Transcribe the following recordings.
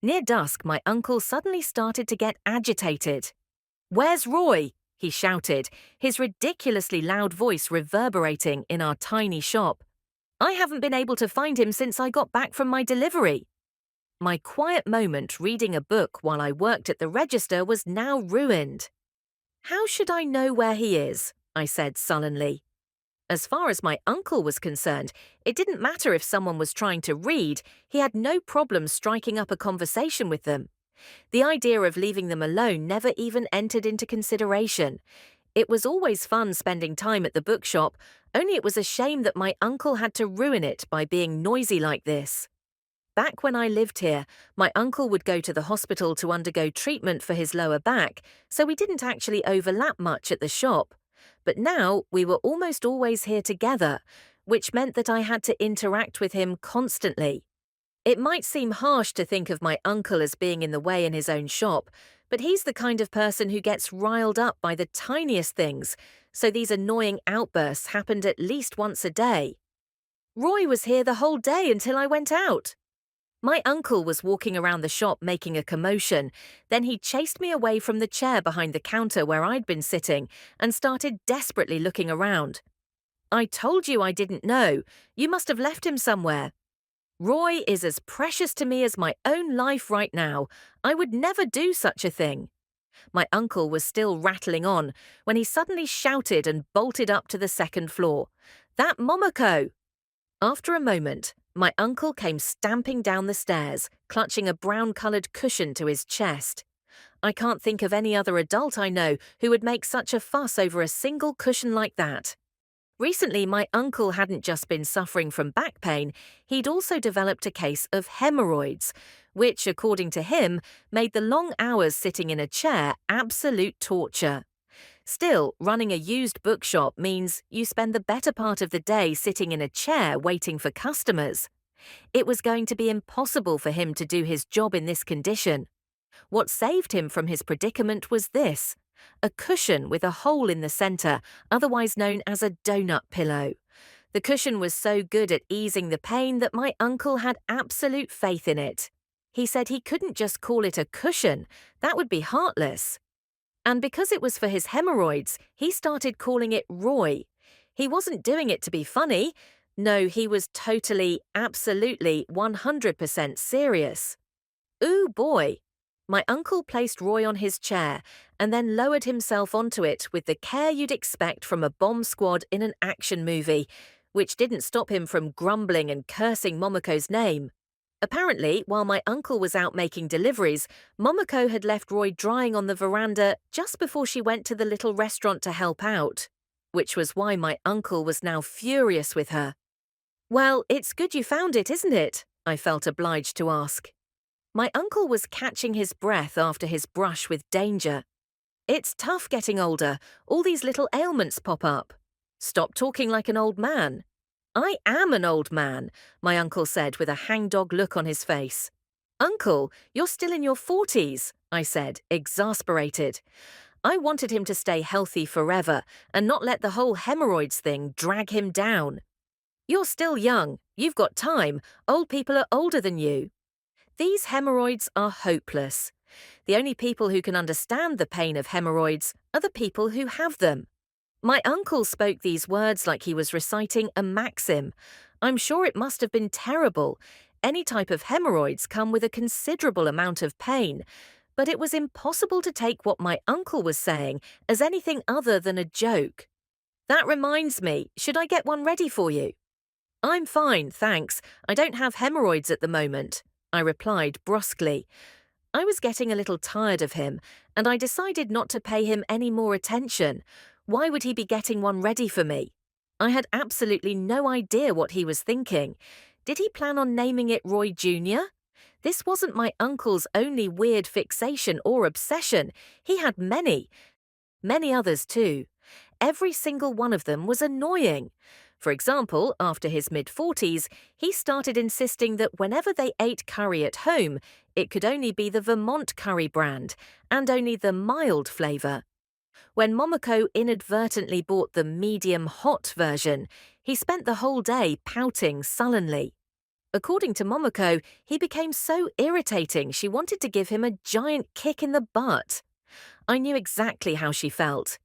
Near dusk, my uncle suddenly started to get agitated. "Where's Roy?" he shouted, his ridiculously loud voice reverberating in our tiny shop. "I haven't been able to find him since I got back from my delivery." My quiet moment reading a book while I worked at the register was now ruined. "How should I know where he is?" I said sullenly. As far as my uncle was concerned, it didn't matter if someone was trying to read, he had no problem striking up a conversation with them. The idea of leaving them alone never even entered into consideration. It was always fun spending time at the bookshop, only it was a shame that my uncle had to ruin it by being noisy like this. Back when I lived here, my uncle would go to the hospital to undergo treatment for his lower back, so we didn't actually overlap much at the shop. But now we were almost always here together, which meant that I had to interact with him constantly. It might seem harsh to think of my uncle as being in the way in his own shop, but he's the kind of person who gets riled up by the tiniest things, so these annoying outbursts happened at least once a day. "Roy was here the whole day until I went out." My uncle was walking around the shop making a commotion. Then he chased me away from the chair behind the counter where I'd been sitting and started desperately looking around. "I told you I didn't know. You must have left him somewhere." "Roy is as precious to me as my own life right now. I would never do such a thing." My uncle was still rattling on when he suddenly shouted and bolted up to the second floor. "That Momoko!" After a moment, my uncle came stamping down the stairs, clutching a brown-colored cushion to his chest. I can't think of any other adult I know who would make such a fuss over a single cushion like that. Recently, my uncle hadn't just been suffering from back pain, he'd also developed a case of hemorrhoids, which, according to him, made the long hours sitting in a chair absolute torture. Still, running a used bookshop means you spend the better part of the day sitting in a chair waiting for customers. It was going to be impossible for him to do his job in this condition. What saved him from his predicament was this: a cushion with a hole in the center, otherwise known as a donut pillow. The cushion was so good at easing the pain that my uncle had absolute faith in it. He said he couldn't just call it a cushion, that would be heartless. And because it was for his hemorrhoids, he started calling it Roy. He wasn't doing it to be funny. No, he was totally, absolutely, 100% serious. "Ooh, boy." My uncle placed Roy on his chair and then lowered himself onto it with the care you'd expect from a bomb squad in an action movie, which didn't stop him from grumbling and cursing Momoko's name. Apparently, while my uncle was out making deliveries, Momoko had left Roy drying on the veranda just before she went to the little restaurant to help out, which was why my uncle was now furious with her. "Well, it's good you found it, isn't it?" I felt obliged to ask. My uncle was catching his breath after his brush with danger. "It's tough getting older. All these little ailments pop up." "Stop talking like an old man." "I am an old man," my uncle said with a hangdog look on his face. "Uncle, you're still in your 40s, I said, exasperated. I wanted him to stay healthy forever and not let the whole hemorrhoids thing drag him down. "You're still young. You've got time. Old people are older than you." These hemorrhoids are hopeless. The only people who can understand the pain of hemorrhoids are the people who have them. My uncle spoke these words like he was reciting a maxim. I'm sure it must have been terrible. Any type of hemorrhoids come with a considerable amount of pain, but it was impossible to take what my uncle was saying as anything other than a joke. "That reminds me, should I get one ready for you?" "I'm fine, thanks. I don't have hemorrhoids at the moment," I replied brusquely. I was getting a little tired of him, and I decided not to pay him any more attention. Why would he be getting one ready for me? I had absolutely no idea what he was thinking. Did he plan on naming it Roy Jr.? This wasn't my uncle's only weird fixation or obsession. He had many others too. Every single one of them was annoying. For example, after his mid-40s, he started insisting that whenever they ate curry at home, it could only be the Vermont curry brand, and only the mild flavor. When Momoko inadvertently bought the medium-hot version, he spent the whole day pouting sullenly. According to Momoko, he became so irritating she wanted to give him a giant kick in the butt. I knew exactly how she felt.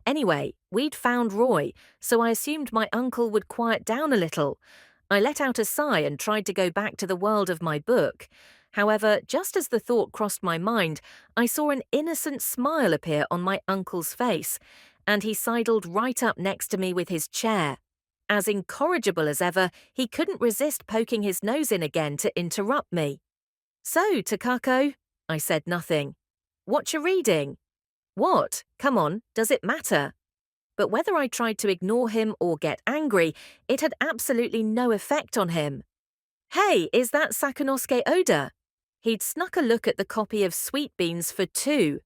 Anyway, we'd found Roy, so I assumed my uncle would quiet down a little. I let out a sigh and tried to go back to the world of my book. However, just as the thought crossed my mind, I saw an innocent smile appear on my uncle's face, and he sidled right up next to me with his chair. As incorrigible as ever, he couldn't resist poking his nose in again to interrupt me. "So, Takako," I said nothing. "What you reading?" "What? Come on, does it matter?" But whether I tried to ignore him or get angry, it had absolutely no effect on him. "Hey, is that Sakunosuke Oda?" He'd snuck a look at the copy of Sweet Beans for Two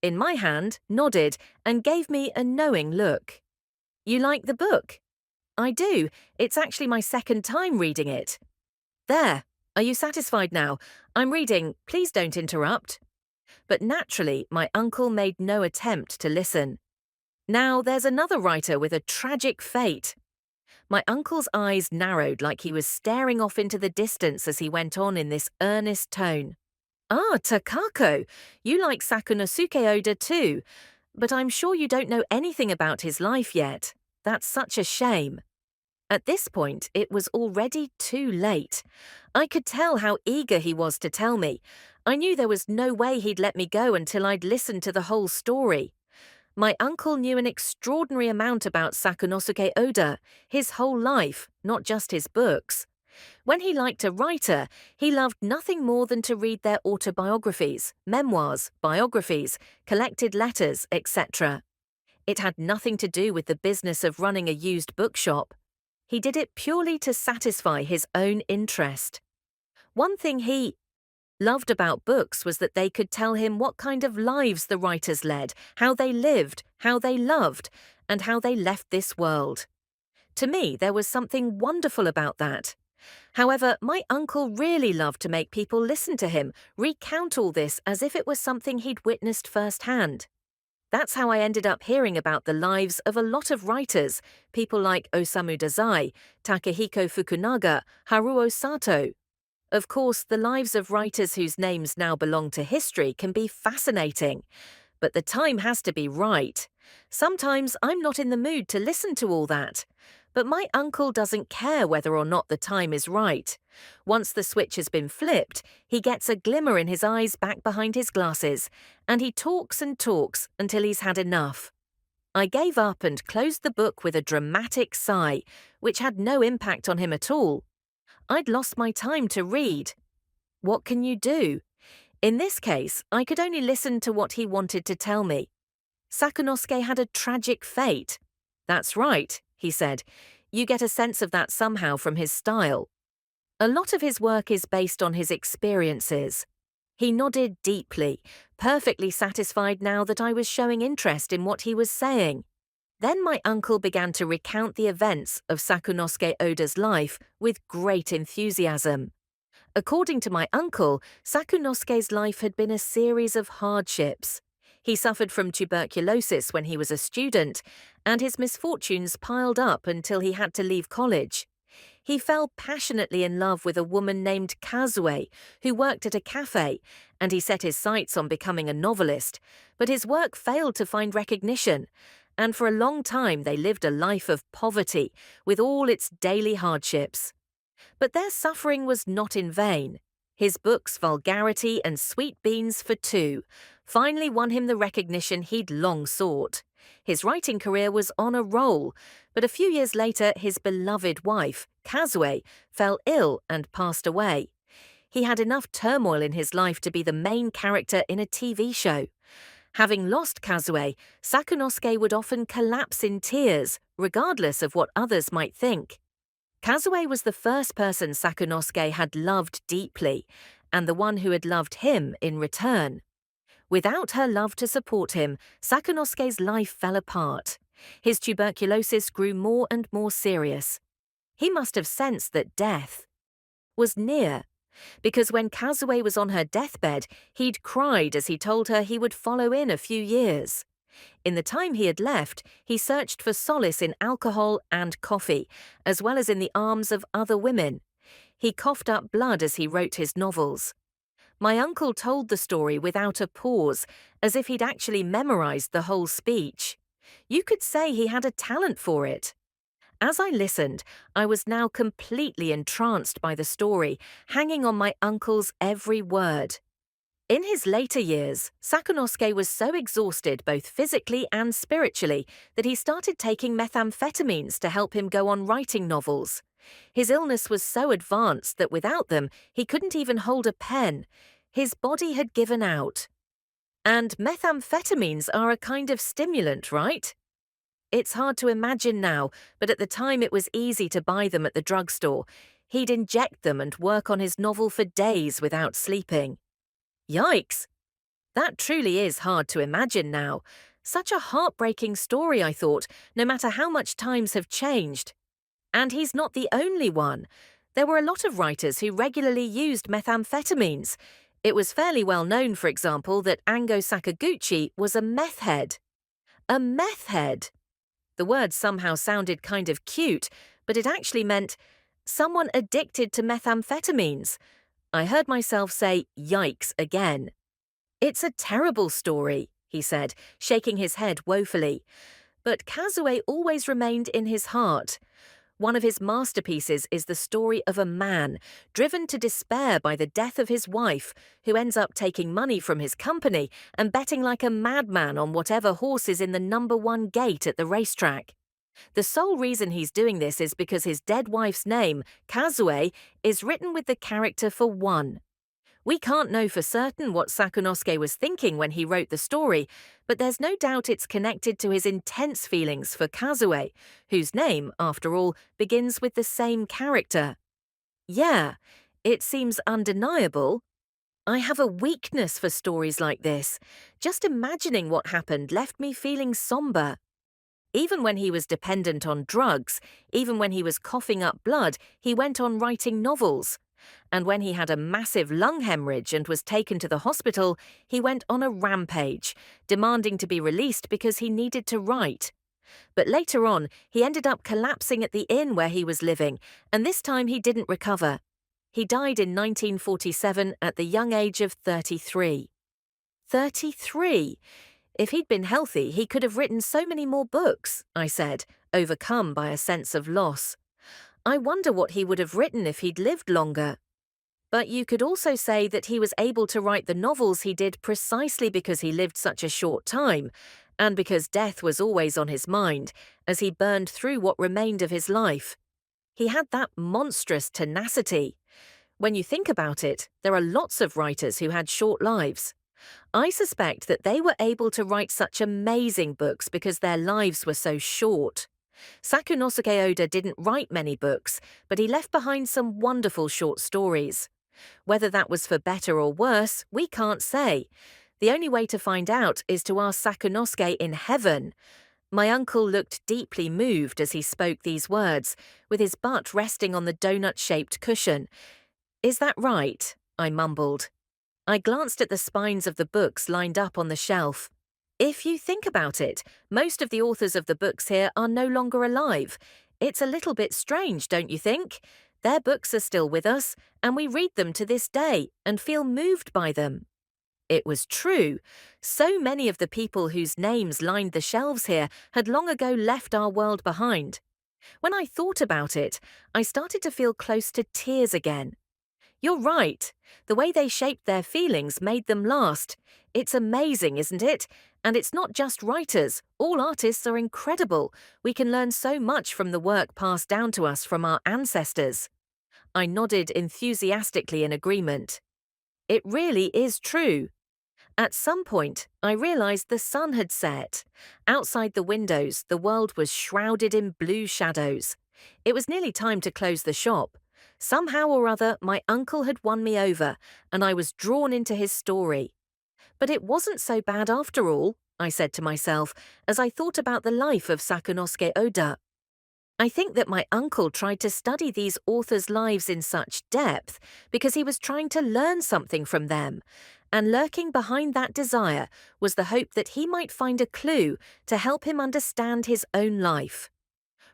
in my hand, nodded, and gave me a knowing look. "You like the book?" "I do. It's actually my second time reading it." "There. Are you satisfied now? I'm reading. Please don't interrupt." But naturally, my uncle made no attempt to listen. "Now, there's another writer with a tragic fate." My uncle's eyes narrowed like he was staring off into the distance as he went on in this earnest tone. "Ah, Takako, you like Sakunosuke Oda too, but I'm sure you don't know anything about his life yet. That's such a shame." At this point, it was already too late. I could tell how eager he was to tell me. I knew there was no way he'd let me go until I'd listened to the whole story. My uncle knew an extraordinary amount about Sakunosuke Oda, his whole life, not just his books. When he liked a writer, he loved nothing more than to read their autobiographies, memoirs, biographies, collected letters, etc. It had nothing to do with the business of running a used bookshop. He did it purely to satisfy his own interest. One thing he loved about books was that they could tell him what kind of lives the writers led, how they lived, how they loved, and how they left this world. To me, there was something wonderful about that. However, my uncle really loved to make people listen to him, recount all this as if it was something he'd witnessed firsthand. That's how I ended up hearing about the lives of a lot of writers, people like Osamu Dazai, Takehiko Fukunaga, Haruo Sato. Of course, the lives of writers whose names now belong to history can be fascinating, but the time has to be right. Sometimes I'm not in the mood to listen to all that. But my uncle doesn't care whether or not the time is right. Once the switch has been flipped, he gets a glimmer in his eyes back behind his glasses, and he talks and talks until he's had enough. I gave up and closed the book with a dramatic sigh, which had no impact on him at all. I'd lost my time to read. What can you do? In this case, I could only listen to what he wanted to tell me. Sakunosuke had a tragic fate. "That's right," he said. "You get a sense of that somehow from his style. A lot of his work is based on his experiences." He nodded deeply, perfectly satisfied now that I was showing interest in what he was saying. Then my uncle began to recount the events of Sakunosuke Oda's life with great enthusiasm. According to my uncle, Sakunosuke's life had been a series of hardships. He suffered from tuberculosis when he was a student, and his misfortunes piled up until he had to leave college. He fell passionately in love with a woman named Kazue, who worked at a cafe, and he set his sights on becoming a novelist, but his work failed to find recognition, and for a long time they lived a life of poverty, with all its daily hardships. But their suffering was not in vain. His books Vulgarity and Sweet Beans for Two finally won him the recognition he'd long sought. His writing career was on a roll, but a few years later his beloved wife, Kazue, fell ill and passed away. He had enough turmoil in his life to be the main character in a TV show. Having lost Kazue, Sakunosuke would often collapse in tears, regardless of what others might think. Kazue was the first person Sakunosuke had loved deeply, and the one who had loved him in return. Without her love to support him, Sakunosuke's life fell apart. His tuberculosis grew more and more serious. He must have sensed that death was near, because when Kazue was on her deathbed, he'd cried as he told her he would follow in a few years. In the time he had left, he searched for solace in alcohol and coffee, as well as in the arms of other women. He coughed up blood as he wrote his novels. My uncle told the story without a pause, as if he'd actually memorized the whole speech. You could say he had a talent for it. As I listened, I was now completely entranced by the story, hanging on my uncle's every word. In his later years, Sakunosuke was so exhausted both physically and spiritually that he started taking methamphetamines to help him go on writing novels. His illness was so advanced that without them, he couldn't even hold a pen. His body had given out. And methamphetamines are a kind of stimulant, right? It's hard to imagine now, but at the time it was easy to buy them at the drugstore. He'd inject them and work on his novel for days without sleeping. Yikes! That truly is hard to imagine now. Such a heartbreaking story, I thought, no matter how much times have changed. And he's not the only one. There were a lot of writers who regularly used methamphetamines. It was fairly well known, for example, that Ango Sakaguchi was a meth head. A meth head! The word somehow sounded kind of cute, but it actually meant someone addicted to methamphetamines. I heard myself say, yikes, again. It's a terrible story, he said, shaking his head woefully. But Kazue always remained in his heart. One of his masterpieces is the story of a man driven to despair by the death of his wife, who ends up taking money from his company and betting like a madman on whatever horse is in the #1 gate at the racetrack. The sole reason he's doing this is because his dead wife's name, Kazue, is written with the character for 1. We can't know for certain what Sakunosuke was thinking when he wrote the story, but there's no doubt it's connected to his intense feelings for Kazue, whose name, after all, begins with the same character. Yeah, it seems undeniable. I have a weakness for stories like this. Just imagining what happened left me feeling somber. Even when he was dependent on drugs, even when he was coughing up blood, he went on writing novels. And when he had a massive lung hemorrhage and was taken to the hospital, he went on a rampage, demanding to be released because he needed to write. But later on, he ended up collapsing at the inn where he was living, and this time he didn't recover. He died in 1947 at the young age of 33. 33? If he'd been healthy, he could have written so many more books, I said, overcome by a sense of loss. I wonder what he would have written if he'd lived longer. But you could also say that he was able to write the novels he did precisely because he lived such a short time, and because death was always on his mind, as he burned through what remained of his life. He had that monstrous tenacity. When you think about it, there are lots of writers who had short lives. I suspect that they were able to write such amazing books because their lives were so short. Sakunosuke Oda didn't write many books, but he left behind some wonderful short stories. Whether that was for better or worse, we can't say. The only way to find out is to ask Sakunosuke in heaven. My uncle looked deeply moved as he spoke these words, with his butt resting on the donut-shaped cushion. "Is that right?" I mumbled. I glanced at the spines of the books lined up on the shelf. If you think about it, most of the authors of the books here are no longer alive. It's a little bit strange, don't you think? Their books are still with us, and we read them to this day and feel moved by them. It was true. So many of the people whose names lined the shelves here had long ago left our world behind. When I thought about it, I started to feel close to tears again. You're right. The way they shaped their feelings made them last. It's amazing, isn't it? And it's not just writers. All artists are incredible. We can learn so much from the work passed down to us from our ancestors. I nodded enthusiastically in agreement. It really is true. At some point, I realized the sun had set. Outside the windows, the world was shrouded in blue shadows. It was nearly time to close the shop. Somehow or other, my uncle had won me over, and I was drawn into his story. But it wasn't so bad after all, I said to myself, as I thought about the life of Sakunosuke Oda. I think that my uncle tried to study these authors' lives in such depth because he was trying to learn something from them, and lurking behind that desire was the hope that he might find a clue to help him understand his own life.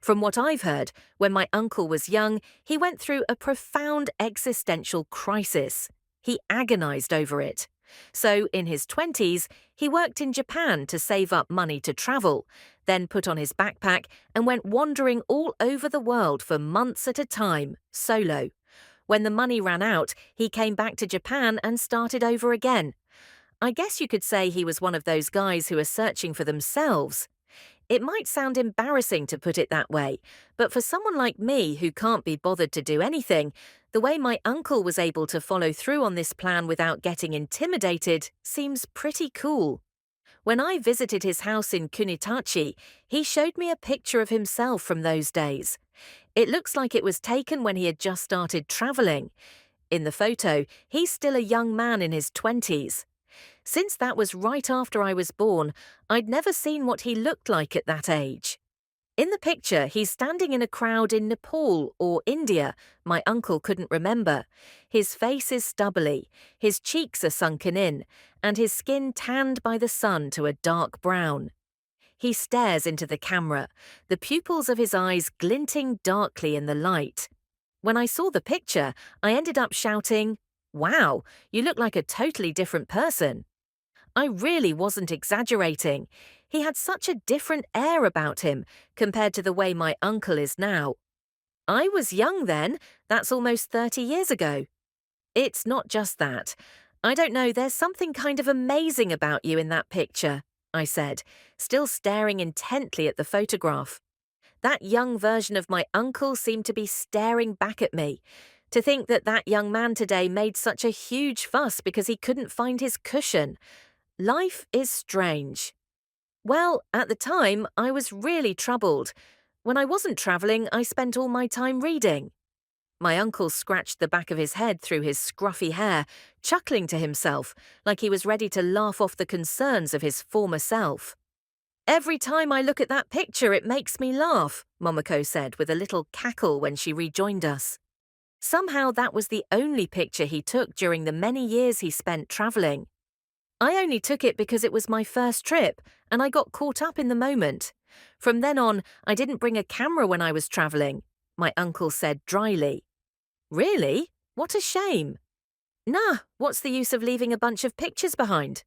From what I've heard, when my uncle was young, he went through a profound existential crisis. He agonized over it. So, in his 20s, he worked in Japan to save up money to travel, then put on his backpack and went wandering all over the world for months at a time, solo. When the money ran out, he came back to Japan and started over again. I guess you could say he was one of those guys who are searching for themselves. It might sound embarrassing to put it that way, but for someone like me who can't be bothered to do anything, the way my uncle was able to follow through on this plan without getting intimidated seems pretty cool. When I visited his house in Kunitachi, he showed me a picture of himself from those days. It looks like it was taken when he had just started traveling. In the photo, he's still a young man in his 20s. Since that was right after I was born, I'd never seen what he looked like at that age. In the picture, he's standing in a crowd in Nepal or India. My uncle couldn't remember. His face is stubbly, his cheeks are sunken in, and his skin tanned by the sun to a dark brown. He stares into the camera, the pupils of his eyes glinting darkly in the light. When I saw the picture, I ended up shouting, "Wow, you look like a totally different person." I really wasn't exaggerating. He had such a different air about him compared to the way my uncle is now. I was young then, that's almost 30 years ago. It's not just that. I don't know, there's something kind of amazing about you in that picture, I said, still staring intently at the photograph. That young version of my uncle seemed to be staring back at me. To think that that young man today made such a huge fuss because he couldn't find his cushion. Life is strange. Well, at the time, I was really troubled. When I wasn't travelling, I spent all my time reading. My uncle scratched the back of his head through his scruffy hair, chuckling to himself, like he was ready to laugh off the concerns of his former self. "Every time I look at that picture, it makes me laugh," Momoko said with a little cackle when she rejoined us. Somehow that was the only picture he took during the many years he spent travelling. I only took it because it was my first trip, and I got caught up in the moment. From then on, I didn't bring a camera when I was travelling, my uncle said dryly. Really? What a shame. Nah, what's the use of leaving a bunch of pictures behind?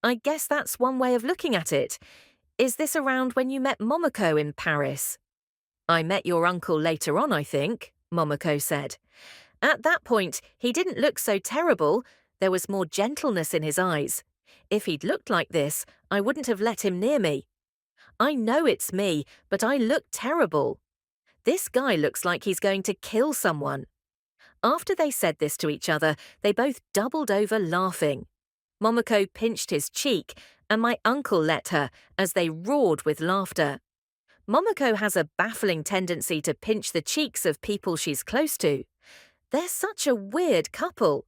I guess that's one way of looking at it. Is this around when you met Momoko in Paris? I met your uncle later on, I think, Momoko said. At that point, he didn't look so terrible. There was more gentleness in his eyes. If he'd looked like this, I wouldn't have let him near me. I know it's me, but I look terrible. This guy looks like he's going to kill someone. After they said this to each other, they both doubled over laughing. Momoko pinched his cheek, and my uncle let her, as they roared with laughter. Momoko has a baffling tendency to pinch the cheeks of people she's close to. They're such a weird couple.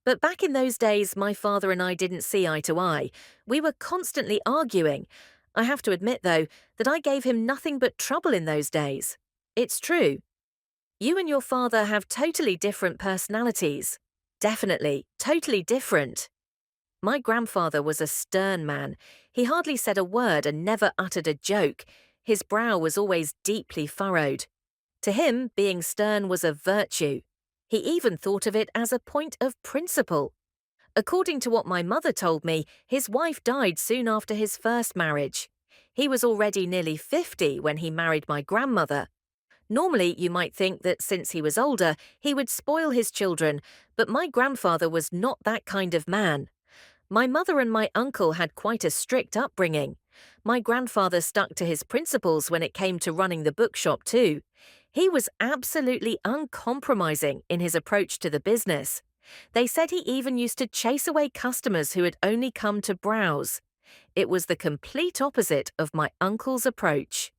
But back in those days, my father and I didn't see eye to eye. We were constantly arguing. I have to admit, though, that I gave him nothing but trouble in those days. It's true. You and your father have totally different personalities. Definitely, totally different. My grandfather was a stern man. He hardly said a word and never uttered a joke. His brow was always deeply furrowed. To him, being stern was a virtue. He even thought of it as a point of principle. According to what my mother told me, his wife died soon after his first marriage. He was already nearly 50 when he married my grandmother. Normally, you might think that since he was older, he would spoil his children, but my grandfather was not that kind of man. My mother and my uncle had quite a strict upbringing. My grandfather stuck to his principles when it came to running the bookshop too. He was absolutely uncompromising in his approach to the business. They said he even used to chase away customers who had only come to browse. It was the complete opposite of my uncle's approach.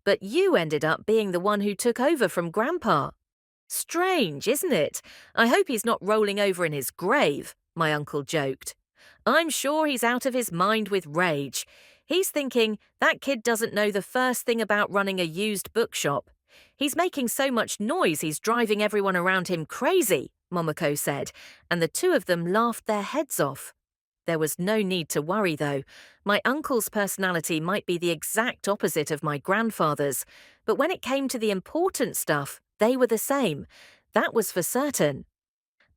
But you ended up being the one who took over from Grandpa. Strange, isn't it? I hope he's not rolling over in his grave, my uncle joked. I'm sure he's out of his mind with rage. He's thinking, that kid doesn't know the first thing about running a used bookshop. He's making so much noise he's driving everyone around him crazy, Momoko said, and the two of them laughed their heads off. There was no need to worry, though. My uncle's personality might be the exact opposite of my grandfather's, but when it came to the important stuff, they were the same. That was for certain.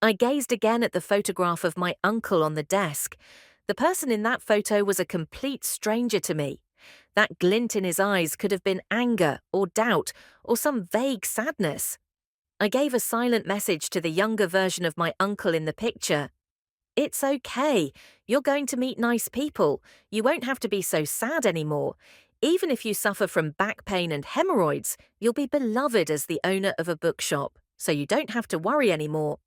I gazed again at the photograph of my uncle on the desk. The person in that photo was a complete stranger to me. That glint in his eyes could have been anger or doubt or some vague sadness. I gave a silent message to the younger version of my uncle in the picture. It's okay. You're going to meet nice people. You won't have to be so sad anymore. Even if you suffer from back pain and hemorrhoids, you'll be beloved as the owner of a bookshop, so you don't have to worry anymore.